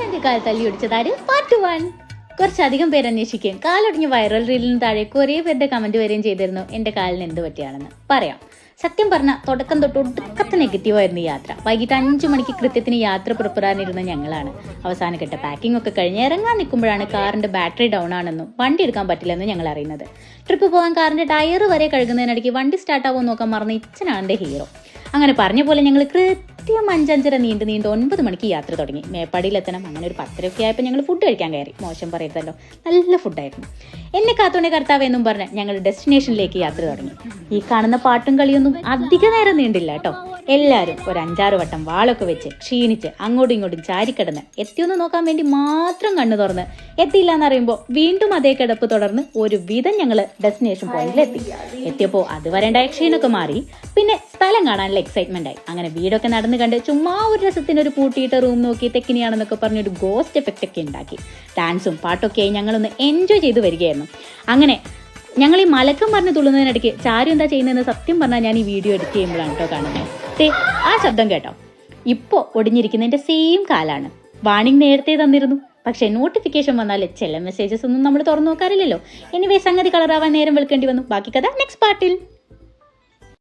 എന്റെ കാൽ തല്ലി ഒടിച്ചതാര് പാർട്ട് 1. കുറച്ചധികം പേര് അന്വേഷിക്കുകയും കാലൊടിഞ്ഞ് വൈറൽ റീലിന് താഴെ കുറേ പേരുടെ കമന്റ് വരികയും ചെയ്തിരുന്നു എന്റെ കാലിന് എന്ത് പറ്റിയാണെന്ന്. പറയാം, സത്യം പറഞ്ഞ തുടക്കം തൊട്ട് ഒടുക്കത്തെ നെഗറ്റീവായിരുന്നു ഈ യാത്ര. വൈകിട്ട് 5 മണിക്ക് കൃത്യത്തിന് യാത്ര പുറപ്പെടാനിരുന്ന ഞങ്ങളാണ്. അവസാനഘട്ട പാക്കിംഗ് ഒക്കെ കഴിഞ്ഞ് ഇറങ്ങാൻ നിൽക്കുമ്പോഴാണ് കാറിന്റെ ബാറ്ററി ഡൗൺ ആണെന്നും വണ്ടി എടുക്കാൻ പറ്റില്ലെന്നും ഞങ്ങൾ അറിയുന്നത്. ട്രിപ്പ് പോകാൻ കാറിന്റെ ടയർ വരെ കഴുകുന്നതിനിടയ്ക്ക് വണ്ടി സ്റ്റാർട്ടാവുമെന്ന് നോക്കാൻ മറന്ന ഇച്ചനാണ് എന്റെ ഹീറോ. അങ്ങനെ പറഞ്ഞ പോലെ ഞങ്ങൾ കൃത്യം 5:30 നീണ്ട് 9 മണിക്ക് യാത്ര തുടങ്ങി. മേപ്പാടിയിലെത്തണം. അങ്ങനെ ഒരു 10 ആയപ്പോൾ ഞങ്ങൾ ഫുഡ് കഴിക്കാൻ കയറി. മോശം പറയരുതല്ലോ, നല്ല ഫുഡായിരുന്നു. എന്നെ കാത്തോണെ കർത്താവ് എന്നും പറഞ്ഞ് ഞങ്ങൾ ഡെസ്റ്റിനേഷനിലേക്ക് യാത്ര തുടങ്ങി. ഈ കാണുന്ന പാട്ടും കളിയൊന്നും അധിക നേരം നീണ്ടില്ല കേട്ടോ. എല്ലാവരും ഒരു 5-6 വട്ടം വാളൊക്കെ വെച്ച് ക്ഷീണിച്ച് അങ്ങോട്ടും ഇങ്ങോട്ടും ചാരിക്കിടന്ന് എത്തിയൊന്ന് നോക്കാൻ വേണ്ടി മാത്രം കണ്ണു തുറന്ന് എത്തിയില്ല എന്നറിയുമ്പോൾ വീണ്ടും അതേ കിടപ്പ് തുടർന്ന് ഒരു വിധം ഞങ്ങൾ ഡെസ്റ്റിനേഷൻ പോയിന്റിലെത്തി. എത്തിയപ്പോൾ അത് വരേണ്ട ക്ഷീണമൊക്കെ മാറി. പിന്നെ സ്ഥലം കാണാനുള്ള എക്സൈറ്റ്മെന്റ് ആയി. അങ്ങനെ വീടൊക്കെ നടന്നു കണ്ട് ചുമ്മാ ഒരു രസത്തിന് ഒരു പൂട്ടിയിട്ട റൂം നോക്കി തെക്കിനിയാണെന്നൊക്കെ പറഞ്ഞൊരു ഗോസ്റ്റ് എഫക്റ്റ് ഒക്കെ ഉണ്ടാക്കി. ഡാൻസും പാട്ടൊക്കെ ആയി ഞങ്ങളൊന്ന് എൻജോയ് ചെയ്ത് വരികയായിരുന്നു. അങ്ങനെ ഞങ്ങൾ ഈ മലക്കം പറഞ്ഞ് തുള്ളുന്നതിനിടയ്ക്ക് ചാരു എന്താ ചെയ്യുന്നതെന്ന് സത്യം പറഞ്ഞാൽ ഞാൻ ഈ വീഡിയോ എഡിറ്റ് ചെയ്യുമ്പോഴാണ് കേട്ടോ കാണുന്നത്. ആ ശബ്ദം കേട്ടോ, ഇപ്പോൾ ഒടിഞ്ഞിരിക്കുന്നതിന്റെ സെയിം കാലാണ്. വാണിംഗ് നേരത്തെ തന്നിരുന്നു, പക്ഷേ നോട്ടിഫിക്കേഷൻ വന്നാൽ ചില മെസ്സേജസ് ഒന്നും നമ്മൾ തുറന്നു നോക്കാറില്ലല്ലോ. എനിവേ സംഗതി കളറാവാൻ നേരം വെളുക്കേണ്ടി വന്നു. ബാക്കി കഥ നെക്സ്റ്റ് പാർട്ടിൽ.